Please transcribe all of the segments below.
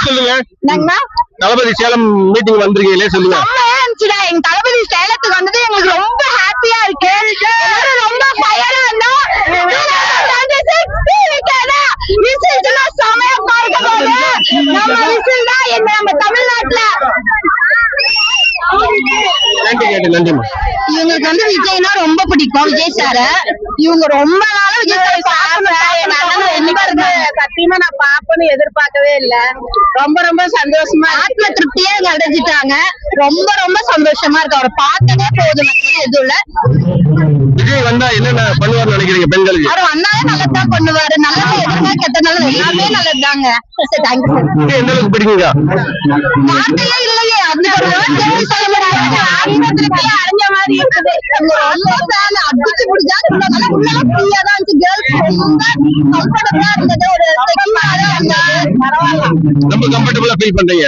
சொல்லுங்க. தளபதி சேலம் மீட்டிங் வந்திருக்கீங்களே, சொல்லுங்க. எங்க தளபதி சேலத்துக்கு வந்தது எங்களுக்கு ரொம்ப ஹாப்பியா இருக்கு. ரொம்ப ஃபயரா இருந்தா செமையா பார்க்க போது நம்ம விசில் தான் நம்ம தமிழ்நாட்டுல. இவங்களுக்கு வந்து விஜய்னா ரொம்ப பிடிக்கும். விஜய் சார இவங்க ரொம்ப நாளும் விஜய் சத்தியமா நான் பாப்பேன்னு எதிர்பார்க்கவே இல்ல. ரொம்ப ரொம்ப சந்தோஷமா ஆத்ம திருப்தியா இங்க அடைஞ்சிட்டாங்க. ரொம்ப ரொம்ப சந்தோஷமா இருக்கு. அவரை பார்த்ததே போதும், எதுவும் இல்ல. விஜய் வந்தா என்னென்ன பண்ணுவார்னு நினைக்கிறீங்க பெண்களுக்கு? அவர் வந்தாலே நல்லதான் பண்ணுவாரு. நல்லது எதுவுமே கெட்ட நல்லது எல்லாமே நல்லதுதாங்க. எந்த அளவுக்கு பிடிக்குங்க? வார்த்தையே இல்லையே, அந்த திருப்தியா அடைஞ்ச மாதிரி இருக்குது. அடிச்சு பிடிச்சா ஃப்ரீயா தான் இருந்துச்சு. கேர்ள்ஸ் ரொம்ப கம்ஃபர்டபுளா இருந்தது. ஒரு ரொம்ப கம்ஃபர்டபுளா ஃபீல் பண்றீங்க?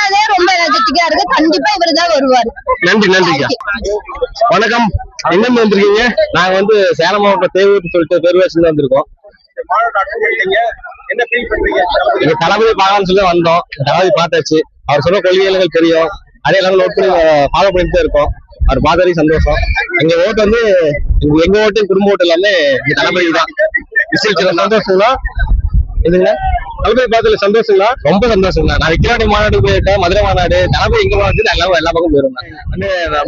பேசினதே ரொம்ப எனர்ஜெட்டிக்கா இருக்கு. கண்டிப்பா இவருதான் வருவாரு. நன்றி. நன்றிங்க. வணக்கம். எங்க வந்திருக்கீங்க? நாங்க வந்து சேலம் மாவட்டம் தேவூர் சொல்லிட்டு பெருவாசில வந்திருக்கோம். தளபதி பார்க்கலாம்னு சொல்லி வந்தோம். தளபதி பார்த்தாச்சு. அவர் சொன்ன கொள்கைகள் தெரியும். அதே எல்லாமே நோட் பண்ணி ஃபாலோ பண்ணிட்டு தான் இருக்கோம். அவர் பார்த்ததே சந்தோஷம். எங்க ஓட்டு வந்து எங்க ஓட்டு குடும்ப ஓட்டு எல்லாமே தளபதி தான். சந்தோஷங்களா? இதுங்க தளபதி பார்த்ததுல சந்தோஷங்களா? ரொம்ப சந்தோஷங்களா. நான் விக்கிராணி மாநாடு போயிருக்கேன், மதுரை மாநாடு. தளபதி எங்க மாநாடு எல்லா பக்கம் போயிருந்தேன். வந்து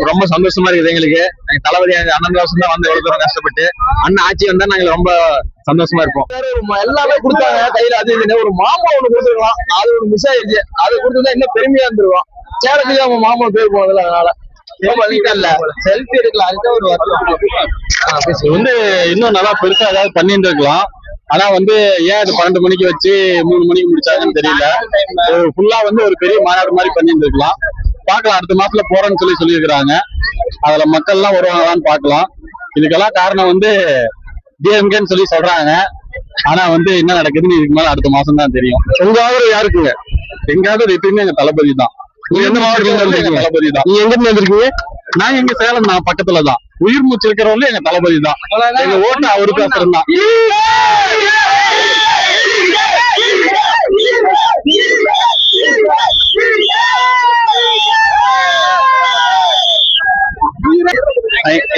ரொம்ப சந்தோஷமா இருக்குது எங்களுக்கு. தளபதி 12 வருஷம் தான் வந்து எவ்வளவு தூரம் கஷ்டப்பட்டு அண்ணன் ஆட்சி வந்தா நாங்க ரொம்ப சந்தோஷமா இருப்போம். எல்லாமே கொடுத்தாங்க கையில. அது ஒரு மாமா ஒண்ணு கொடுத்துருக்கலாம், அது ஒரு மிஸ் ஆயிடுச்சு. அது கொடுத்துருந்தா இன்னும் பெருமையா இருந்துருவோம். சேலத்துக்கு அவங்க மாமா பேர் போனதுல அதனால செல்ஃபி எடுக்கலாம். அதுதான் ஒரு வருஷம் வந்து இன்னும் நல்லா பெருசா ஏதாவது பண்ணிட்டு இருக்கலாம். ஆனா வந்து ஏன் அது 12 மணிக்கு வச்சு 3 மணிக்கு முடிச்சாங்கன்னு தெரியல. ஃபுல்லா வந்து ஒரு பெரிய மாநாடு மாதிரி பண்ணிட்டு இருக்கலாம். பாக்கலாம், அடுத்த மாசத்துல போறேன்னு சொல்லியிருக்கிறாங்க. அதுல மக்கள் எல்லாம் வருவாங்களான்னு பாக்கலாம். இதுக்கெல்லாம் காரணம் வந்து டிஎம்கேன்னு சொல்றாங்க. ஆனா வந்து என்ன நடக்குதுன்னு இதுக்கு மேல அடுத்த மாசம் தான் தெரியும். உங்க ஆதரவு யாருக்குங்க? எங்க ஆதரவு எப்பயுமே எங்க தளபதி தான். எந்த மாவட்டத்துல? தளபதி தான். நீங்க எங்க இருந்து வந்திருக்கீங்க? நாங்க எங்க சேலம் தான், பக்கத்துல தான். உயிர் மூச்சு இருக்கிறவங்க எங்க தளபதி தான். எங்க ஓட்டு அவருக்கு அப்புறம் தான்.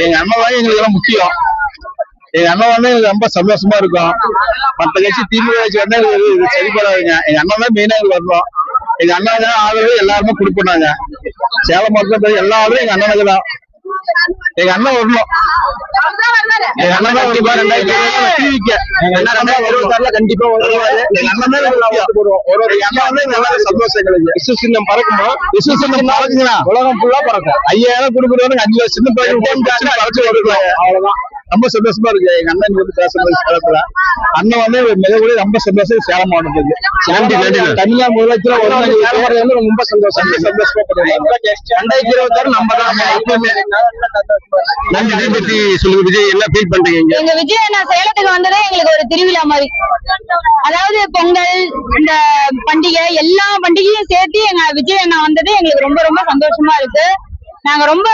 எங்க அண்ணாதான் எங்களுக்கு எல்லாம் முக்கியம். எங்க அண்ணா வந்து எங்களுக்கு ரொம்ப சந்தோஷமா இருக்கும். மற்ற கட்சி திமுக கட்சி வந்தா இது சரிப்படாதுங்க. எங்க அண்ணா தான் மெயினா வரணும். எங்க அண்ணா தான் ஆதரவு எல்லாருமே கொடுப்பாங்க. சேலம் மாவட்டத்துல எல்லா ஆதரவும் எங்க அண்ணனுக்கு தான். எங்க அண்ணன் வரணும். எங்க அண்ணன் தான் கண்டிப்பா 2024 கண்டிப்பா வருவாரு. எங்க அண்ணன் தான் சந்தோஷம் எங்களுக்கு. விஸ்வசின்னம் பறக்குமா? விஸ்வசின்னம் பறக்குங்களா? உலகம் ஃபுல்லா பறக்கும். 5000 கொடுக்குறவங்க 5 வருஷம் சின்ன பறச்சு வருவாங்க. அவ்வளவுதான். ரொம்ப சந்தோஷமா இருக்கு. எங்க அண்ணன் வந்து பேசுறது சேலத்துல. அண்ணன் வந்து மிகக்கூட ரொம்ப சந்தோஷம் சேலம் மாவட்டத்துக்கு. தமிழ்நாடு முதலமைச்சர் ரொம்ப சந்தோஷமா 2026 நம்ம தான். விஜய் பத்தி சொல்லுங்க. விஜய் என்ன ஃபீல் பண்றீங்க? எங்க விஜய் நான் சேலத்துக்கு வந்ததே எங்களுக்கு ஒரு திருவிழா மாதிரி. அதாவது பொங்கல், இந்த பண்டிகை, எல்லா பண்டிகையும் சேர்த்து எங்க விஜய் அண்ணா வந்தது எங்களுக்கு ரொம்ப ரொம்ப சந்தோஷமா இருக்கு. நாங்க ரொம்ப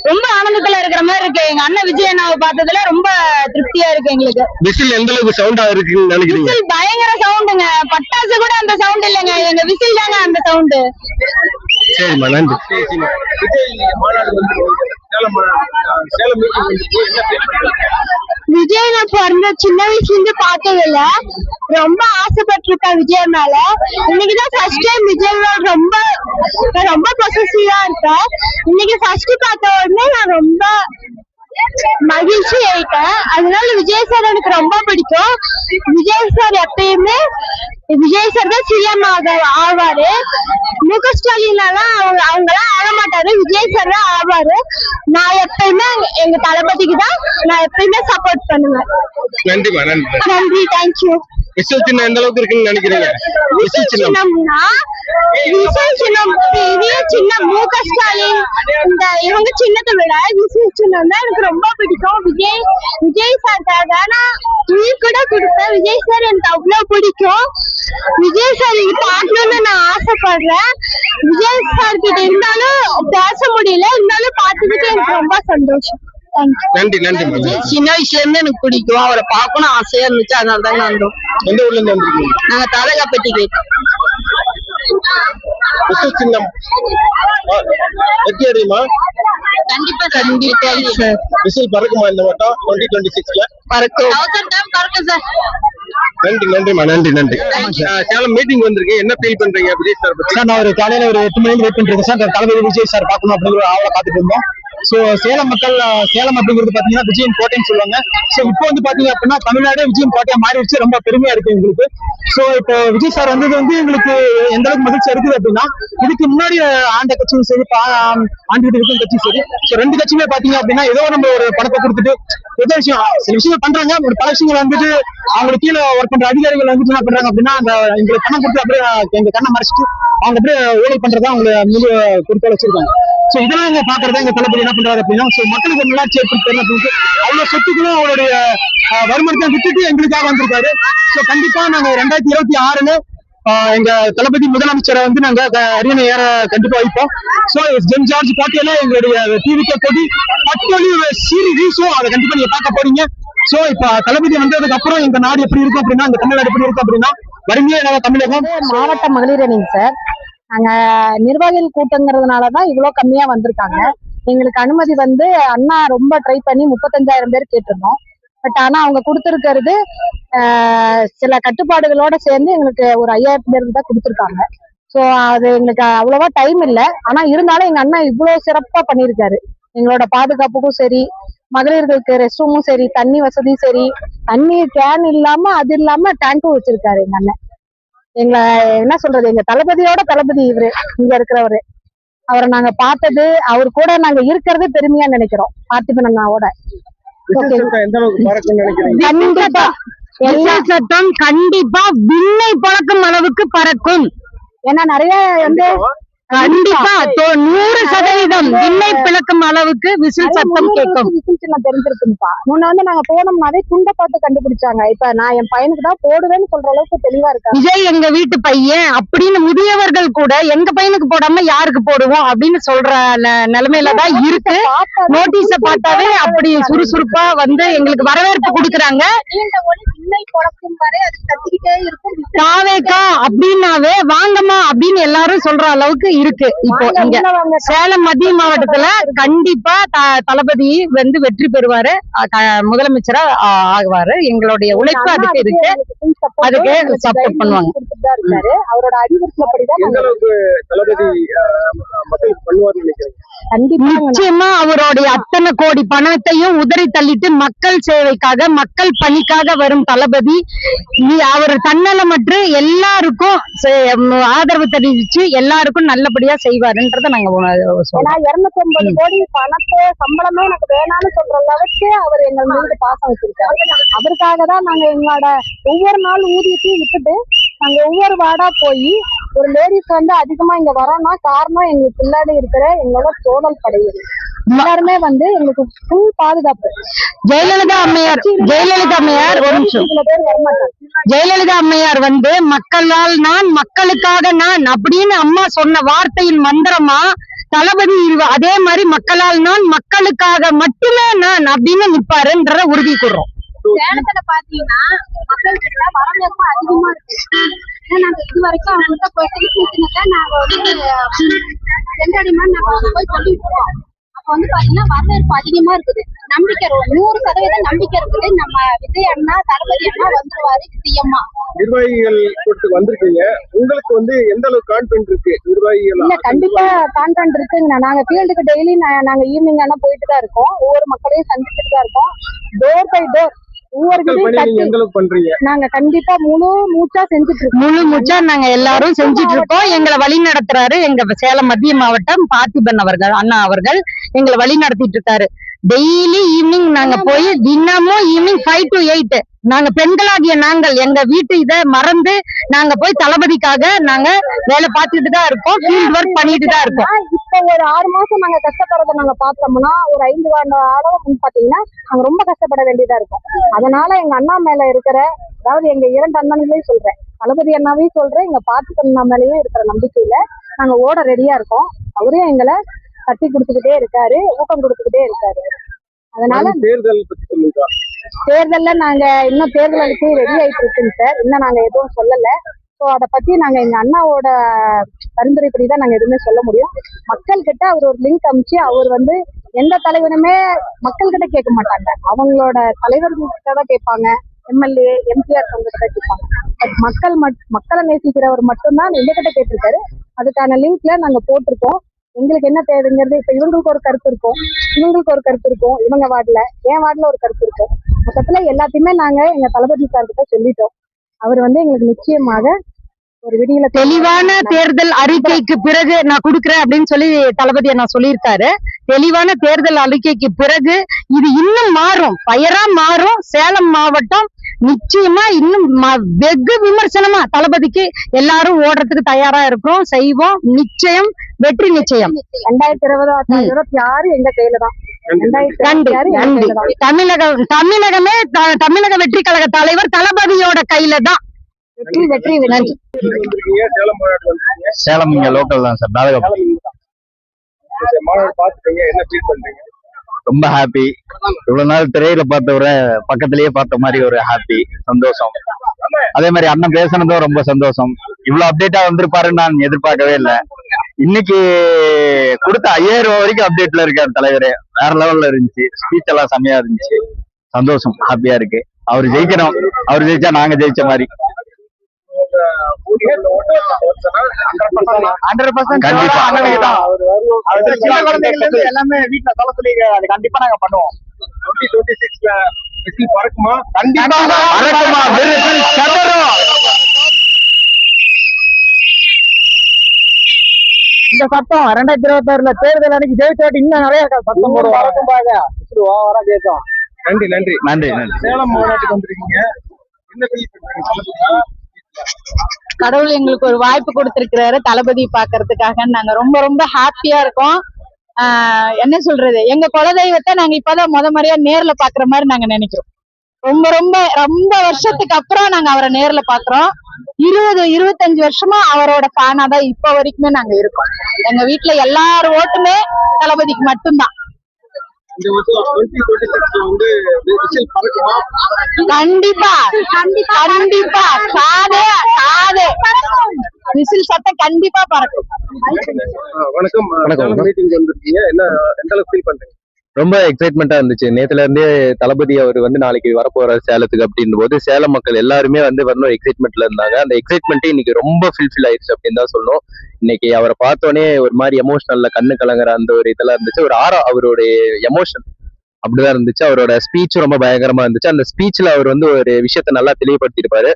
ரொம்ப ஆனந்தத்துல இருக்கிற மாதிரி இருக்கு. எங்க அண்ணன் விஜய் அண்ணாவை பார்த்ததுல ரொம்ப திருப்தியா இருக்கு எங்களுக்கு. விசில் எந்த அளவுக்கு சவுண்டா இருக்குன்னு நினைக்கிறீங்க? விசில் பயங்கர சவுண்டுங்க. பட்டாசு கூட அந்த சவுண்ட் இல்லைங்க, எங்க விசில் தாங்க அந்த சவுண்டு. சரிம்மா, நன்றி. விஜய் நான் பிறந்த சின்ன வயசுல இருந்து பார்த்தது இல்ல. ரொம்ப ஆசைப்பட்டிருக்கேன் விஜய் மேல. இன்னைக்குதான் ஃபர்ஸ்ட் டைம் விஜய் ரொம்ப ரொம்ப பொசசிவா இருக்கேன். இன்னைக்கு ஃபர்ஸ்ட் பார்த்த உடனே நான் ரொம்ப மகிழ்ச்சி ஆயிட்டேன். அதனால விஜய் சார் எனக்கு ரொம்ப பிடிக்கும். விஜய் சார் எப்பயுமே விஜய் சார் தான் சிஎம் ஆவாரு. முக ஸ்டாலின் அவங்கெல்லாம் ஆக மாட்டாரு. விஜய் சார் தான் ஆவாரு. நான் எப்பயுமே எங்க தளபதிக்கு தான் நான் எப்பயுமே சப்போர்ட் பண்ணுவேன். நன்றிமா. நன்றி. தேங்க்யூ. விசில் சின்னம் எந்த அளவுக்கு இருக்குன்னு நினைக்கிறீங்க? விசில் சின்னம்னா விசில் சின்னம் பெரிய சின்னம். முக ஸ்டாலின் இந்த இவங்க சின்னத்தை விட விசில் சின்னம் தான் எனக்கு ரொம்ப பிடிக்கும். விஜய் சார்க்காக நான் உயிர் கூட கொடுப்பேன். விஜய் சார் எனக்கு அவ்வளவு பிடிக்கும். விஜய் சார் பார்க்கணும்னு நான் ஆசைப்படுறேன். விஜய் சார் கிட்ட இருந்தாலும் பேச முடியல, இருந்தாலும் பார்த்ததுக்கு எனக்கு ரொம்ப சந்தோஷம். நன்றி நன்றிம்மா. சின்ன வயசுல இருந்து எனக்கு பிடிக்கும், அவரை பார்க்கணும் ஆசையா இருந்துச்சு, அதனால தான் வந்தோம். எந்த ஊர்ல இருந்து வந்திருக்கீங்க? நாங்க தலைகாப்பட்டி கேட்டோம். விசில் சின்னம் வெற்றி அடையுமா? கண்டிப்பா கண்டிப்பா சார் விசில் பறக்குமா இந்த வட்டம் 2026ல? பறக்கும். 1000 டைம் பறக்கும் சார். நன்றி நன்றிம்மா, நன்றி நன்றி. சேலம் மீட்டிங் வந்திருக்கீங்க, என்ன ஃபீல் பண்றீங்க விஜய் சார் பத்தி? சார், நான் காலையில ஒரு 8 மணிக்கு வெயிட் பண்ணிட்டு இருக்கேன் சார். தளபதி விஜய் சார் பார்க்கணும் அப்படிங்கிற ஆவலை காத்துட்டு இருந்தோம். சோ சேலம் மக்கள், சேலம் அப்படிங்கிறது பாத்தீங்கன்னா விஜயின் கோட்டைன்னு சொல்லுவாங்க. சோ இப்போ வந்து பாத்தீங்க அப்படின்னா தமிழ்நாடே விஜயின் கோட்டையா மாறிடுச்சு. ரொம்ப பெருமையா இருக்கு எங்களுக்கு. சோ இப்போ விஜய் சார் வந்தது வந்து எங்களுக்கு எந்த அளவுக்கு மகிழ்ச்சியா இருக்குது அப்படின்னா, இதுக்கு முன்னாடி ஆண்ட கட்சியும் சரி, ஆண்டுகிட்டு இருக்கும் கட்சியும் சரி, சோ ரெண்டு கட்சியுமே பாத்தீங்க அப்படின்னா ஏதோ நம்ம ஒரு பணத்தை கொடுத்துட்டு ஏதோ விஷயம் சில விஷயங்கள் பண்றாங்க. பல விஷயங்கள் வந்துட்டு அவங்களுக்கு கீழே ஒர்க் பண்ற அதிகாரிகள் வந்துட்டு என்ன பண்றாங்க அப்படின்னா, அந்த எங்களுக்கு பணம் கொடுத்து அப்படியே எங்க கண்ணை மறைச்சிட்டு அவங்க அப்படியே ஊழல் பண்றதா அவங்களை முழு குறிக்கோள் வச்சிருக்காங்க. சோ இதெல்லாம் எங்க பாக்குறதா எங்க தளபதி என்ன பண்றாரு அப்படின்னா, சோ மக்களுக்கு நல்லாட்சி ஏற்படுத்தணும் அப்படின்னு அவ்வளவு சொத்துக்களும் அவருடைய வருமானத்தை விட்டுட்டு எங்களுக்காக வந்திருக்காரு. சோ கண்டிப்பா நாங்க 2026ல எங்க தளபதி முதலமைச்சரை வந்து நாங்க அரியணை ஏற கண்டிப்பா வைப்போம். சோ ஜென் ஜார்ஜ் கோட்டையில எங்களுடைய டிவிக்கு கொடி பட்டொலி சீரி வீசும், அதை கண்டிப்பா நீங்க பார்க்க போறீங்க. சோ இப்ப தளபதி வந்ததுக்கு அப்புறம் எங்க நாடு எப்படி இருக்கும் அப்படின்னா, இந்த தமிழ்நாடு எப்படி இருக்கும் அப்படின்னா, வறுமையே இல்லாத தமிழகம். மாவட்ட மகளிர் அணிங்க சார். நாங்க நிர்வாகிகள் கூட்டங்கிறதுனாலதான் இவ்வளவு கம்மியா வந்திருக்காங்க. எங்களுக்கு அனுமதி வந்து அண்ணா ரொம்ப ட்ரை பண்ணி 35,000 பேர் கேட்டிருந்தோம். பட் ஆனா அவங்க கொடுத்திருக்கிறது சில கட்டுப்பாடுகளோட சேர்ந்து எங்களுக்கு ஒரு 5,000 பேருக்கு தான் கொடுத்துருக்காங்க. சோ அது எங்களுக்கு அவ்வளவா டைம் இல்லை. ஆனா இருந்தாலும் எங்க அண்ணா இவ்வளவு சிறப்பா பண்ணியிருக்காரு. எங்களோட பாதுகாப்புக்கும் சரி, மகளிர்களுக்கு ரெஸ்ட் ரூமும் சரி, தண்ணி வசதியும் சரி, தண்ணி கேன் இல்லாம அது இல்லாம டேங்கும் வச்சிருக்காரு எங்க அண்ணன். எங்களை என்ன சொல்றது, எங்க தளபதியோட தளபதி இவரு, இங்க இருக்கிறவரு. அவரை நாங்க பார்த்தது, அவர் கூட நாங்க இருக்கிறது பெருமையா நினைக்கிறோம். பார்த்திபன் அண்ணாவோட எந்த அளவுக்கு பறக்கும்னு நினைக்கிறீங்க? கண்டிப்பா எல்லா சட்டம் கண்டிப்பா விண்ணை பறக்கும் அளவுக்கு பறக்கும். ஏன்னா நிறைய வந்து கண்டிப்பா 100% விண்ணை பிளக்கும் அளவுக்கு விசில் சத்தம் கேட்கும். விசில் சின்னம் தெரிஞ்சிருக்குப்பா. முன்ன வந்து நாங்க போனோம்னாவே துண்டை பார்த்து கண்டுபிடிச்சாங்க. இப்ப நான் என் பையனுக்கு தான் போடுவேன்னு சொல்ற அளவுக்கு தெளிவா இருக்கா. விஜய் எங்க வீட்டு பையன் அப்படின்னு முதியவர்கள் கூட எங்க பையனுக்கு போடாம யாருக்கு போடுவோம் அப்படின்னு சொல்ற நிலைமையில தான் இருக்கு. நோட்டீஸ பார்த்தாவே அப்படி சுறுசுறுப்பா வந்து எங்களுக்கு வரவேற்பு கொடுக்குறாங்க. தாவேக்கா அப்படின்னாவே வாங்கம்மா அப்படின்னு எல்லாரும் சொல்ற அளவுக்கு இருக்கு. இப்போ இங்க சேலம் மத்திய மாவட்டத்துல கண்டிப்பா தளபதி வந்து வெற்றி பெறுவாரு, முதலமைச்சரா ஆகுவாரு. எங்களுடைய உழைப்பு அதுக்கு இருக்கு, அதுக்கு சப்போர்ட் பண்ணுவாங்க. அவரோட அறிவுறுத்தப்படிதான் நிச்சயமா அவருடைய அத்தனை கோடி பணத்தையும் உதறி தள்ளிட்டு மக்கள் சேவைக்காக, மக்கள் பணிக்காக வரும் தளபதி அவர் தன்னலமற்று எல்லாருக்கும் ஆதரவு தெரிவிச்சு எல்லாருக்கும் நல்லபடியா செய்வாருன்றத நாங்க சொல்றோம். 250 கோடி பணத்தை சம்பளமே எனக்கு வேணாம்னு சொல்ற அளவுக்கு அவர் எங்க மீது பாசம் வச்சிருக்காரு. அதற்காக தான் நாங்க எங்களோட ஒவ்வொரு நாள் ஊதியத்தையும் விட்டுட்டு நாங்க ஒவ்வொரு வார்டா போய் ஒரு லேடிஸ் வந்து அதிகமா இங்க வரோம்னா காரணம் எங்களுக்கு பின்னாடி இருக்கிற எங்களோட தோழல் படைகள் எல்லாருமே வந்து எங்களுக்கு ஃபுல் பாதுகாப்பு. ஜெயலலிதா அம்மையார் ஒரு நிமிஷம். ஜெயலலிதா அம்மையார் வந்து மக்களால் நான், மக்களுக்காக நான் அப்படின்னு அம்மா சொன்ன வார்த்தையின் மந்திரமா தளபதி அதே மாதிரி மக்களால் நான், மக்களுக்காக மட்டுமே நான் அப்படின்னு நிப்பாருன்ற உறுதி கூறுறோம். சேலத்துல பாத்தீங்கன்னா மக்கள் கிட்ட வரவேற்பு அதிகமா இருக்கு. நாங்க இது வரைக்கும் அவங்கள்ட்ட போயிட்டு நாங்க வந்து சென்றடிமா நாங்க போய் சொல்லிட்டு இருக்கோம். அப்ப வந்து பாத்தீங்கன்னா வரவேற்பு அதிகமா இருக்குது. நம்பிக்கை 100% நம்பிக்கை இருக்குது. நம்ம விஜய் அண்ணா, தளபதி அண்ணா வந்துருவாரு. சிஎம்மா நிர்வாகிகள் வந்திருக்கீங்க, உங்களுக்கு வந்து எந்த அளவுக்கு கான்ஃபிடன்ட் இருக்கு? நிர்வாகிகள் கண்டிப்பா கான்ஃபிடன்ட் இருக்குங்க. நாங்க ஃபீல்டுக்கு டெய்லி நாங்க ஈவினிங் ஆனா போயிட்டு தான் இருக்கோம். ஒவ்வொரு மக்களையும் சந்திச்சுட்டு தான் இருக்கோம். டோர் பை டோர் நாங்க கண்டிப்பா முழு மூச்சா நாங்க எல்லாரும் செஞ்சுட்டு இருக்கோம். எங்களை வழி நடத்துறாரு எங்க சேலம் மத்திய மாவட்டம் பார்த்திபன் அவர்கள், அண்ணா அவர்கள் எங்களை வழி நடத்திட்டு இருக்காரு. டெய்லி ஈவினிங் நாங்க போய் தினமும் ஈவினிங் 5 to 8 நாங்க பெண்களாகிய நாங்கள் எங்க வீட்டு இதை மறந்து நாங்க போய் தளபதிக்காக நாங்க வேலை பார்த்துட்டு தான் இருக்கோம். ஃபீல்ட் ஒர்க் பண்ணிட்டு தான் இருக்கோம். இப்ப ஒரு 6 மாசம் நாங்க கஷ்டப்படுறத நாங்க பார்த்தோம்னா ஒரு 5 அளவு பாத்தீங்கன்னா நாங்க ரொம்ப கஷ்டப்பட வேண்டியதா இருக்கும். அதனால எங்க அண்ணா மேல இருக்கிற, அதாவது எங்க 2 அண்ணன்களையும் சொல்றேன், தளபதி அண்ணாவையும் சொல்றேன், எங்க பார்த்திபன் அண்ணா மேலயும் இருக்கிற நம்பிக்கையில நாங்க ஓட ரெடியா இருக்கோம். அவரே எங்களை தட்டி கொடுத்துக்கிட்டே இருக்காரு, ஊக்கம் கொடுத்துக்கிட்டே இருக்காரு. அதனால தேர்தல் பத்தி சொல்லுங்க. தேர்தல்ல நாங்க இன்னும் தேர்தலுக்கு ரெடி ஆயிட்டு இருக்குங்க சார். இன்னும் நாங்க எதுவும் சொல்லல. ஸோ அதை பத்தி நாங்க எங்க அண்ணாவோட பரிந்துரைப்படி தான் நாங்க எதுவுமே சொல்ல முடியும். மக்கள் கிட்ட அவர் ஒரு லிங்க் அமைச்சு அவர் வந்து எந்த தலைவனுமே மக்கள் கிட்ட கேட்க மாட்டாங்க, அவங்களோட தலைவர்கள் கிட்ட தான் கேட்பாங்க. எம்எல்ஏ எம்பிஆர் கிட்ட கேட்பாங்க. பட் மக்களை நேசிக்கிறவர் மட்டும்தான் எங்ககிட்ட கேட்டிருக்காரு. அதுக்கான லிங்க்ல நாங்க போட்டிருக்கோம். எங்களுக்கு என்ன தேவைங்கிறது இப்ப இவங்களுக்கு ஒரு கருத்து இருக்கும், இவங்க வார்டுல என் வார்டுல ஒரு கருத்து இருக்கும். மொத்தத்துல எல்லாத்தையுமே நாங்க எங்க தளபதி சார் கிட்ட சொல்லிட்டோம். அவர் வந்து எங்களுக்கு நிச்சயமாக ஒரு விடியல தெளிவான தேர்தல் அறிக்கைக்கு பிறகு நான் கொடுக்குறேன் அப்படின்னு சொல்லி தளபதியை நான் சொல்லியிருக்காரு. தெளிவான தேர்தல் அறிக்கைக்கு பிறகு இது இன்னும் மாறும், பயரா மாறும். சேலம் மாவட்டம் நிச்சயமா இன்னும் வெகு விமர்சனமா தளபதிக்கு எல்லாரும் ஓடுறதுக்கு தயாரா இருக்கிறோம், செய்வோம். நிச்சயம் வெற்றி நிச்சயம். 2026 எங்க கையில தான். தமிழகமே தமிழக வெற்றி கழக தலைவர் தளபதியோட கையில தான். வெற்றி நன்றி. சேலம் மாநாடு வந்திருக்கீங்க. சேலம் இங்க லோக்கல் தான் சார். நாடகம் மாநாடு பாத்துட்டீங்க, என்ன ஃபீல் பண்றீங்க? ரொம்ப ஹாப்பி. இவ்வளவு நாள் திரையில பார்த்தவரை பக்கத்திலேயே பார்த்த மாதிரி ஒரு ஹாப்பி, சந்தோஷம். அதே மாதிரி அண்ணன் பேசுனதும் ரொம்ப சந்தோஷம். இவ்வளவு அப்டேட்டா வந்திருப்பாருன்னு நான் எதிர்பார்க்கவே இல்லை. இன்னைக்கு கொடுத்த 5000 ரூபாய் வரைக்கும் அப்டேட்ல இருக்காரு தலைவர். வேற லெவல்ல இருந்துச்சு. ஸ்பீச் எல்லாம் செம்மையா இருந்துச்சு. சந்தோஷம், ஹாப்பியா இருக்கு. அவர் ஜெயிக்கணும். அவர் ஜெயிச்சா நாங்க ஜெயிச்ச மாதிரி. 100% கண்டிப்பா. சின்ன குழந்தைகள் இருந்து எல்லாமே வீட்டுல தளத்துல அது கண்டிப்பா நாங்க பண்ணுவோம். 2026 விசில் பறக்குமா? கண்டிப்பா பறக்குமா? விசில் சதறும். இந்த சத்தம் 2026 தேர்தல் அன்னைக்கு ஜெயிச்சாட்டி இன்னும் நிறைய சத்தம் போடுவோம். நன்றி நன்றி நன்றி நன்றி. சேலம் மாநாட்டுக்கு வந்திருக்கீங்க, என்ன ஃபீல் பண்றீங்க? கடவுள் எங்களுக்கு ஒரு வாய்ப்பு கொடுத்திருக்கிறாரு தளபதி பாக்குறதுக்காக. நாங்க ரொம்ப ரொம்ப ஹாப்பியா இருக்கோம். என்ன சொல்றது, எங்க குலதெய்வத்தை நாங்க இப்பதான் முறையா நேர்ல பாக்குற மாதிரி நாங்க நினைக்கிறோம். ரொம்ப ரொம்ப ரொம்ப வருஷத்துக்கு அப்புறம் நாங்க அவரை நேர்ல பாக்குறோம். 20-25 வருஷமா அவரோட ஃபேனா தான் இப்ப வரைக்குமே நாங்க இருக்கோம். எங்க வீட்டுல எல்லாரும் ஓட்டுமே தளபதிக்கு மட்டும்தான். இந்த வருஷம் 2026 வந்து விசில் பறக்குமா? கண்டிப்பா கண்டிப்பா காதே விசில் சத்தம் கண்டிப்பா பறக்கும். வணக்கம். வணக்கம். மீட்டிங் வந்திருக்கீங்க, என்ன எந்த அளவுக்கு ஃபீல் பண்றீங்க? ரொம்ப எக்ஸைட்மெண்டா இருந்துச்சு. நேத்துல இருந்தே தளபதி அவர் வந்து நாளைக்கு வரப்போறாரு சேலத்துக்கு அப்படின்ற போது சேலம் மக்கள் எல்லாருமே வந்து வரணும் எக்ஸைட்மெண்ட்ல இருந்தாங்க. அந்த எக்ஸைட்மெண்ட்டே இன்னைக்கு ரொம்ப ஃபுல்ஃபில் ஆயிடுச்சு அப்படின்னு தான் சொல்லணும். இன்னைக்கு அவரை பார்த்தோன்னே ஒரு மாதிரி எமோஷனல்ல கண்ணு கலங்குற அந்த ஒரு இதெல்லாம் இருந்துச்சு. ஒரு அவருடைய எமோஷன் அப்படிதான் இருந்துச்சு. அவரோட ஸ்பீச் ரொம்ப பயங்கரமா இருந்துச்சு. அந்த ஸ்பீச்ல அவர் வந்து ஒரு விஷயத்த நல்லா தெளிவுபடுத்திருப்பாரு.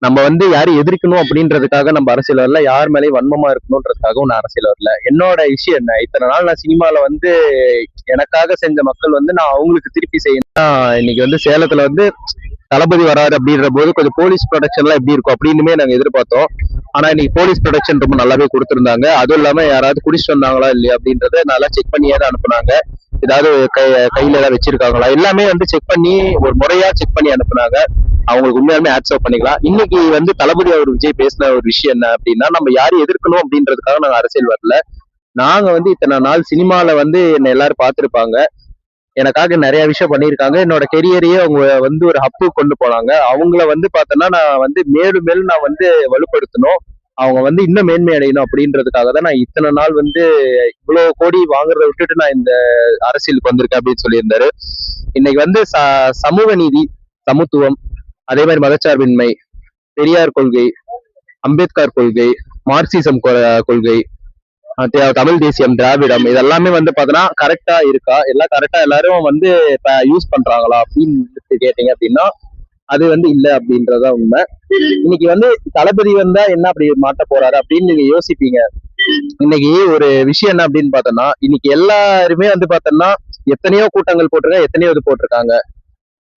நம்ம வந்து யாரும் எதிர்க்கணும் அப்படின்றதுக்காக நம்ம அரசியல் வரல, யார் மேலேயும் வன்மமா இருக்கணும்ன்றதுக்காகவும் நான் அரசியல் வரல. என்னோட விஷயம் என்ன, இத்தனை நாள் நான் சினிமால வந்து எனக்காக செஞ்ச மக்கள் வந்து நான் அவங்களுக்கு திருப்பி செய்யணும். இன்னைக்கு வந்து சேலத்துல வந்து தளபதி வராது அப்படின்ற போது கொஞ்சம் போலீஸ் ப்ரொடெக்ஷன் எல்லாம் எப்படி இருக்கும் அப்படின்னுமே நாங்க எதிர்பார்த்தோம். ஆனா இன்னைக்கு போலீஸ் ப்ரொடெக்ஷன் ரொம்ப நல்லாவே கொடுத்திருந்தாங்க. அதுவும் இல்லாம யாராவது குடிச்சிட்டு வந்தாங்களா இல்லையா அப்படின்றத நல்லா செக் பண்ணியே தான் அனுப்புனாங்க. ஏதாவது கையில ஏதாவது வச்சிருக்காங்களா எல்லாமே வந்து செக் பண்ணி ஒரு முறையா செக் பண்ணி அனுப்புனாங்க. அவங்களுக்கு உண்மையாலுமே ஆட்சேப் பண்ணிக்கலாம். இன்னைக்கு வந்து தளபதி அவர் விஜய் பேசின ஒரு விஷயம் என்ன அப்படின்னா, நம்ம யாரும் எதிர்க்கணும் அப்படின்றதுக்காக நாங்க அரசியல் வரல. நாங்க வந்து இத்தனை நாள் சினிமால வந்து என்னை எல்லாரும் பார்த்திருப்பாங்க, எனக்காக நிறைய விஷயம் பண்ணியிருக்காங்க. என்னோட கெரியரையே அவங்க வந்து ஒரு ஹப்பு கொண்டு போனாங்க. அவங்கள வந்து பார்த்தோன்னா நான் வந்து மேலும் மேலும் நான் வந்து வலுப்படுத்தணும், அவங்க வந்து இன்னும் மேன்மை அடையணும் அப்படின்றதுக்காக தான் நான் இத்தனை நாள் வந்து இவ்வளவு கோடி வாங்குறத விட்டுட்டு நான் இந்த அரசியலுக்கு வந்திருக்கேன் அப்படின்னு சொல்லியிருந்தாரு. இன்னைக்கு வந்து சமூக நீதி, சமத்துவம், அதே மாதிரி மதச்சார்பின்மை, பெரியார் கொள்கை, அம்பேத்கர் கொள்கை, மார்க்சிசம் கொள்கை, தமிழ் தேசியம், திராவிடம், இதெல்லாமே வந்து பாத்தீங்கன்னா கரெக்டா இருக்கா, எல்லாம் கரெக்டா எல்லாரும் வந்து யூஸ் பண்றாங்களா அப்படின்னு கேட்டீங்க அப்படின்னா அது வந்து இல்ல அப்படின்றதா உண்மை. இன்னைக்கு வந்து தளபதி வந்தா என்ன அப்படி மாட்ட போறாரு அப்படின்னு நீங்க யோசிப்பீங்க. இன்னைக்கு ஒரு விஷயம் என்ன அப்படின்னு பார்த்தோம்னா, இன்னைக்கு எல்லாருமே வந்து பார்த்தோம்னா எத்தனையோ கூட்டங்கள் போட்டிருக்காங்க, எத்தனையோ இது போட்டிருக்காங்க.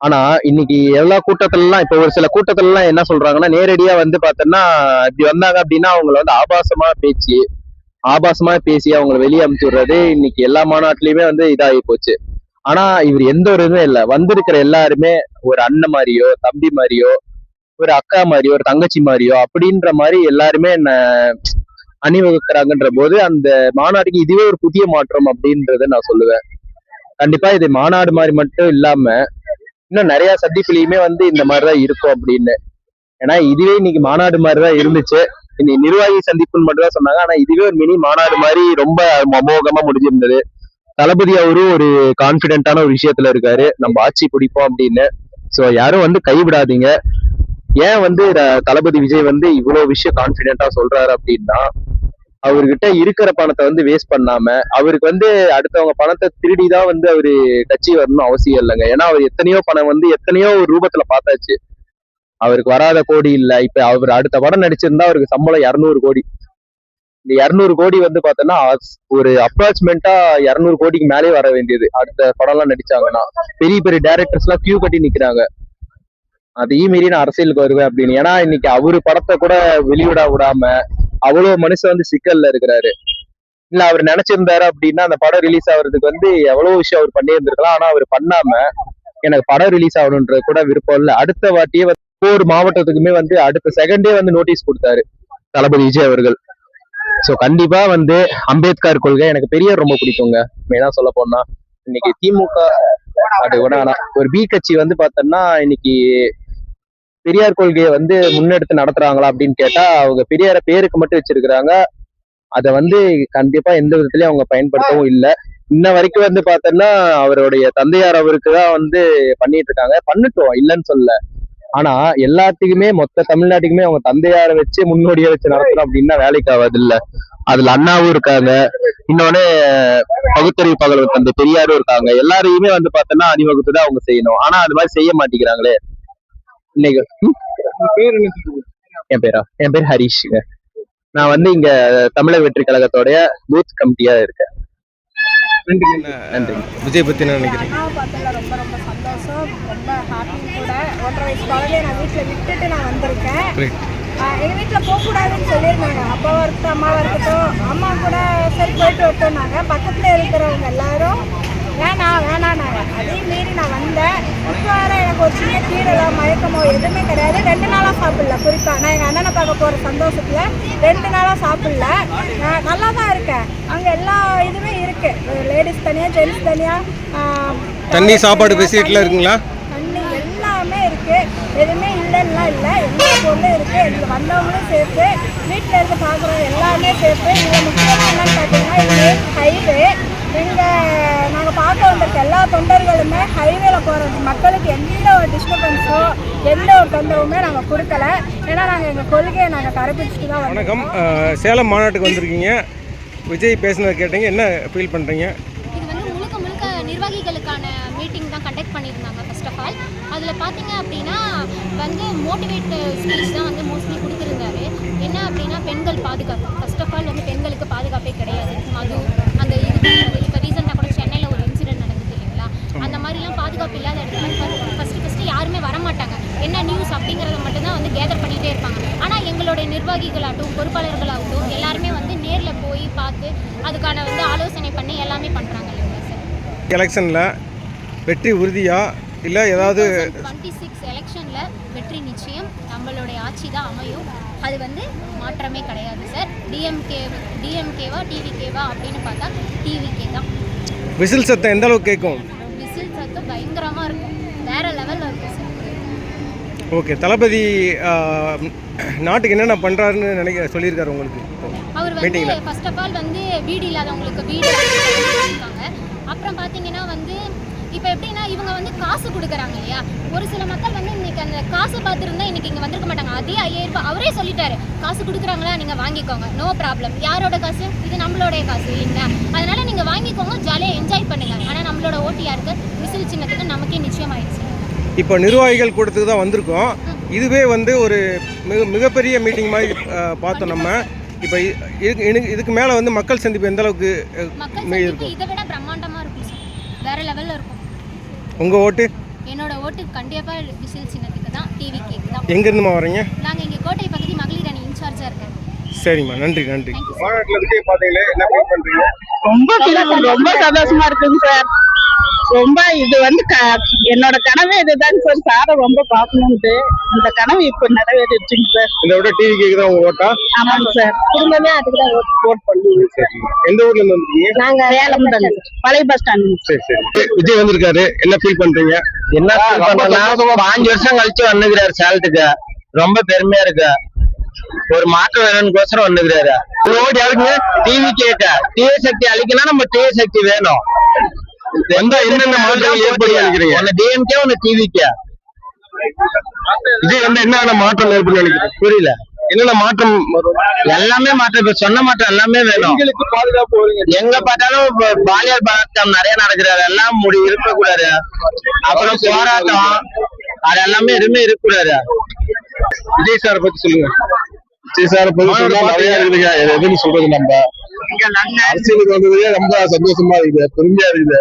ஆனா இன்னைக்கு எல்லா கூட்டத்துல எல்லாம் இப்ப ஒரு சில கூட்டத்துல எல்லாம் என்ன சொல்றாங்கன்னா, நேரடியா வந்து பார்த்தோம்னா இப்படி வந்தாங்க அப்படின்னா அவங்களை வந்து ஆபாசமா பேசி அவங்களை வெளியே அமுச்சு விடுறது இன்னைக்கு எல்லா மாநாட்டிலயுமே வந்து இதாகி போச்சு. ஆனா இவர் எந்த ஒரு இதுவும் இல்லை, வந்திருக்கிற எல்லாருமே ஒரு அண்ணன் மாதிரியோ, தம்பி மாதிரியோ, ஒரு அக்கா மாதிரியோ, ஒரு தங்கச்சி மாதிரியோ அப்படின்ற மாதிரி எல்லாருமே என்ன அணிவகுக்கிறாங்கன்ற போது அந்த மாநாட்டுக்கு இதுவே ஒரு புதிய மாற்றம் அப்படின்றத நான் சொல்லுவேன். கண்டிப்பா இது மாநாடு மாதிரி மட்டும் இல்லாம இன்னும் நிறைய சந்திப்புலயுமே வந்து இந்த மாதிரிதான் இருக்கும் அப்படின்னு. ஏன்னா இதுவே இன்னைக்கு மாநாடு மாதிரிதான் இருந்துச்சு. இன்னைக்கு நிர்வாகி சந்திப்புன்னு மட்டும் தான் சொன்னாங்க. ஆனா இதுவே ஒரு மினி மாநாடு மாதிரி ரொம்ப அமோகமா முடிஞ்சிருந்தது. தளபதி அவரும் ஒரு கான்பிடென்டான ஒரு விஷயத்துல இருக்காரு, நம்ம ஆட்சி பிடிப்போம் அப்படின்னு. சோ யாரும் வந்து கைவிடாதீங்க. ஏன் வந்து தளபதி விஜய் வந்து இவ்வளவு விஷயம் கான்பிடென்டா சொல்றாரு அப்படின்னா, அவர்கிட்ட இருக்கிற பணத்தை வந்து வேஸ்ட் பண்ணாம, அவருக்கு வந்து அடுத்தவங்க பணத்தை திருடிதான் வந்து அவரு கட்சி வரணும்னு அவசியம் இல்லைங்க. ஏன்னா அவர் எத்தனையோ பணம் வந்து எத்தனையோ ஒரு ரூபத்துல பார்த்தாச்சு. அவருக்கு வராத கோடி இல்ல. இப்ப அவர் அடுத்த படம் நடிச்சிருந்தா அவருக்கு சம்பளம் 200 கோடி. இந்த 200 கோடி வந்து பார்த்தோன்னா ஒரு அப்ராக்சிமேட்டா 200 கோடிக்கு மேலே வர வேண்டியது அடுத்த படம் எல்லாம் நடிச்சாங்கன்னா. பெரிய பெரிய டைரக்டர்ஸ் எல்லாம் கியூ கட்டி நிக்கிறாங்க, அதையும் மீறி நான் அரசியலுக்கு வருவேன் அப்படின்னு. ஏன்னா இன்னைக்கு அவரு படத்தை கூட வெளியிட விடாம அவ்வளவு மனுஷன் வந்து சிக்கல்ல இருக்கிறாரு. இல்ல அவர் நினைச்சிருந்தாரு அப்படின்னா அந்த படம் ரிலீஸ் ஆகுறதுக்கு வந்து எவ்வளவு விஷயம் அவர் பண்ணி இருந்திருக்கலாம். ஆனா அவர் பண்ணாம எனக்கு படம் ரிலீஸ் ஆகணுன்றது கூட விருப்பம் இல்லை. அடுத்த வாட்டியே ஒவ்வொரு மாவட்டத்துக்குமே வந்து அடுத்த செகண்டே வந்து நோட்டீஸ் கொடுத்தாரு தளபதி விஜய் அவர்கள். சோ கண்டிப்பா வந்து அம்பேத்கர் கொள்கை எனக்கு பெரியார் ரொம்ப பிடிக்குங்க. மெயினா சொல்ல போனா இன்னைக்கு திமுக அது கூட ஒரு பி கட்சி வந்து பார்த்தோம்னா இன்னைக்கு பெரியார் கொள்கையை வந்து முன்னெடுத்து நடத்துறாங்களா அப்படின்னு கேட்டா அவங்க பெரியார பேருக்கு மட்டும் வச்சிருக்கிறாங்க. அதை வந்து கண்டிப்பா எந்த விதத்துலயும் அவங்க பயன்படுத்தவும் இல்லை. இன்ன வரைக்கும் வந்து பார்த்தோம்னா அவருடைய தந்தையார் அவருக்கு தான் வந்து பண்ணிட்டு இருக்காங்க. பண்ணட்டும், இல்லைன்னு சொல்ல. ஆனா எல்லாத்துக்குமே மொத்த தமிழ்நாட்டுக்குமே அவங்க தந்தையாரை வச்சு முன்னோடியா வச்சு நடத்தணும் அப்படின்னா வேலைக்கு ஆகாது இல்ல. அதுல அண்ணாவும் இருக்காங்க, இன்னொன்னு பகுத்தறிவிப்பாளர் தந்தை பெரியாரும் இருக்காங்க. எல்லாரையுமே வந்து பார்த்தோம்னா அணிவகுத்து தான் அவங்க செய்யணும். ஆனா அது மாதிரி செய்ய மாட்டேங்கிறாங்களே. இன்னைக்கு என் பேர் ஹரிஷுங்க. நான் வந்து இங்க தமிழக வெற்றி கழகத்தோடைய பூத் கமிட்டியா இருக்கேன். நன்றி. விஜய் பத்தி என்ன நினைக்கிறீங்க? பார்த்ததுல ரொம்ப ரொம்ப சந்தோஷம், ரொம்ப ஹாப்பி கூட. 1.5 வயசு குழந்தைய நான் வீட்டில் விட்டுட்டு நான் வந்திருக்கேன். எங்கள் வீட்டில் போகக்கூடாதுன்னு சொல்லியிருந்தாங்க. அப்பாவா இருக்கட்டும் அம்மாவா இருக்கட்டும். அம்மா கூட சரி போயிட்டு விட்டோம்னாங்க. பக்கத்தில் இருக்கிறவங்க எல்லாரும் வேணானாங்க. அதையும் மீறி நான் வந்தேன். இப்போ வேற எனக்கு ஒரு சின்ன கீழே மயக்கமோ எதுவுமே கிடையாது. 2 நாளாக சாப்பிடல. குறிப்பாக நான் எங்கள் அண்ணனை பார்க்க போகிற சந்தோஷத்தில் 2 நாளாக சாப்பிடல. நல்லா தான் இருக்கேன். அங்கே எல்லா இதுவுமே இருக்கு. லேடிஸ் தனியாக, ஜென்ட்ஸ் தனியாக, தண்ணி சாப்பாடு ஃபெசிலிட்டிலாம் இருக்குங்களா? தண்ணி எல்லாமே இருக்கு. எதுவுமே இல்லைன்னா இல்லை, எல்லா பொருளும் இருக்கு. இதில் வந்தவங்களும் சேர்த்து, வீட்டில் இருந்து பார்க்குறவங்க எல்லாமே சேர்த்து. இதில் முக்கியமாக என்னன்னு பார்த்தீங்கன்னா இது ஹைவே. நாங்கள் பார்க்க வந்திருக்க எல்லா தொண்டர்களுமே ஹைவேல போகிற மக்களுக்கு எந்த ஒரு டிஸ்டர்பன்ஸோ எந்த ஒரு தொந்தரவுமே நாங்கள் கொடுக்கல. ஏன்னா நாங்கள் எங்கள் கொள்கையை நாங்கள் கடைபிடிச்சிட்டு தான். வணக்கம். சேலம் மாநாட்டுக்கு வந்திருக்கீங்க. விஜய் பேசினதை கேட்டீங்க, என்ன ஃபீல் பண்ணுறீங்க? இது வந்து முழுக்க முழுக்க நிர்வாகிகளுக்கான மீட்டிங் தான் கண்டக்ட் பண்ணியிருந்தாங்க. ஃபர்ஸ்ட் ஆஃப் ஆல் அதில் பார்த்தீங்க அப்படின்னா வந்து மோட்டிவேட் ஸ்பீச் தான் வந்து மோஸ்ட்லி கொடுத்துருந்தாரு. என்ன அப்படின்னா பெண்கள் பாதுகாப்பு. ஃபர்ஸ்ட் ஆஃப் ஆல் வந்து பெண்களுக்கு பாதுகாப்பே கிடையாது. மது அந்த இது இப்போ ரீசெண்டாக கூட சென்னையில் ஒரு இன்சிடென்ட் நடந்தது இல்லைங்களா? அந்த மாதிரிலாம் பாதுகாப்பு இல்லாத இடத்துல ஃபஸ்ட்டு யாருமே வரமாட்டாங்க. என்ன நியூஸ் அப்படிங்கிறத மட்டும்தான் வந்து கேதர் பண்ணிகிட்டே இருப்பாங்க. ஆனால் எங்களுடைய நிர்வாகிகளாகட்டும் பொறுப்பாளர்களாகட்டும் எல்லாருமே வந்து நேரில் போய் பார்த்து அதுக்கான வந்து ஆலோசனை பண்ணி எல்லாமே பண்ணுறாங்க இல்லைங்களா சார்? எலெக்ஷனில் வெற்றி உறுதியா இல்லை ஏதாவது? 2026 எலெக்ஷனில் வெற்றி நிச்சயம். நம்மளுடைய ஆட்சி தான் அமையும். அது வந்து மாற்றமே கிடையாது சார். டிஎம்கேவா டிவிகேவா அப்படின்னு பார்த்தா டிவிகே தான். விசில் சத்தம் எந்த அளவுக்கு கேட்கும்? விசில் சத்தம் பயங்கரமாக இருக்கும், வேற லெவலில் இருக்கும் சார். ஓகே. தளபதி நாட்டுக்கு என்னென்ன பண்ணுறாருன்னு சொல்லியிருக்காரு உங்களுக்கு? அவர் வந்து ஃபர்ஸ்ட் ஆஃப் ஆல் வந்து வீடு இல்லாதவங்களுக்கு வீடு இருக்காங்க. அப்புறம் பார்த்தீங்கன்னா வந்து இப்போ எப்படின்னா இவங்க வந்து காசு கொடுக்குறாங்க இல்லையா? ஒரு சில மக்கள் வந்து இன்னைக்கு அந்த காசை பார்த்துருந்தா இன்னைக்கு இங்கே வந்திருக்க மாட்டாங்க. அதே 5000 ரூபாய் அவரே சொல்லிட்டாரு, காசு கொடுக்குறாங்களா நீங்கள் வாங்கிக்கோங்க, நோ ப்ராப்ளம். யாரோட காசு? இது நம்மளுடைய காசு இல்லைங்களா? அதனால நீங்கள் வாங்கிக்கோங்க, ஜாலியாக என்ஜாய் பண்ணுங்க. ஆனால் நம்மளோட ஓட்டு யாருக்கு? விசில் சின்னத்துக்கு நமக்கே நிச்சயமாயிடுச்சு. இப்போ நிர்வாகிகள் கூட்டத்துக்கு தான் வந்திருக்கோம். இதுவே வந்து ஒரு மிகப்பெரிய மீட்டிங் மாதிரி பார்த்தோம் நம்ம. இப்போ இதுக்கு மேலே வந்து மக்கள் சந்திப்பு எந்த அளவுக்கு இருக்கும்? இதை விட பிரம்மாண்டமாக இருக்கும் சார், வேற லெவலில் இருக்கும். உங்கள் ஓட்டு? என்னோட ஓட்டு கண்டிப்பாக விசில் சின்னத்துக்கு தான், டிவிக்கு தான். எங்கேருந்துமா வரீங்க? நாங்கள் இங்கே கோட்டை பகுதி மகளிர் அணி இன்சார்ஜாக இருக்கேன். சரிம்மா, நன்றி நன்றி. மாநாட்டில் விஜய் பாதையில என்ன ஃபீல் பண்றீங்க? ரொம்ப சந்தோஷமா இருக்குங்க சார். ரொம்ப இது வந்து என்னோட கனவே இதுதான் சார். சாரை ரொம்ப பார்க்கணும்ட்டு இந்த கனவு இப்ப நிறைவேறிடுச்சுங்க சார். இதை விட டிவி கேக்குதான் உங்க ஓட்டா? ஆமாங்க சார், குடும்பமே அதுக்கு தான் ஓட் பண்ணுவோம். எந்த ஊர்ல இருந்து வந்திருக்கீங்க? நாங்க சேலம் தாங்க சார், பழைய பஸ் ஸ்டாண்ட். சரி சரி. விஜய் வந்திருக்காரு, என்ன ஃபீல் பண்றீங்க? என்ன feel பண்றேன்னா, 5 வருஷம் கழிச்சு வந்துக்கிறாரு சேலத்துக்கு. ரொம்ப பெருமையா இருக்கு. ஒரு மாற்றம் வேணும்னுக்கோசரம் வந்துக்கிறாரு. ஓடி யாருக்குங்க டிவி கேட்க டிவி சக்தி அழிக்கணும், நம்ம டிவி சக்தி வேணும். வந்தா என்னென்ன மாற்றங்கள் ஏற்படும் நினைக்கிறீங்க? ஒன்னு டிஎம்கே ஒன்னு டிவிக்கே. விஜய் வந்து என்னென்ன மாற்றம் ஏற்படும் நினைக்கிறீங்க? புரியல. என்னென்ன மாற்றம் வரும்? எல்லாமே மாற்றம், இப்ப சொன்ன மாற்றம் எல்லாமே வேணும். பெண்களுக்கு பாதுகாப்பு வருங்க. எங்க பார்த்தாலும் பாலியல் பலாத்காரம் நிறைய நடக்கிறாரு. எல்லாம் இருக்கக்கூடாது. அப்புறம் போராட்டம் அது எல்லாமே எதுவுமே இருக்கக்கூடாது. விஜய் சாரை பத்தி சொல்லுங்க. விஜய் சார் நிறைய இருக்குதுங்க, எதுன்னு சொல்றது நம்ம அரசியலுக்கு வந்ததுலயே ரொம்ப சந்தோஷமா இருக்குது, பெருமையா இருக்குது.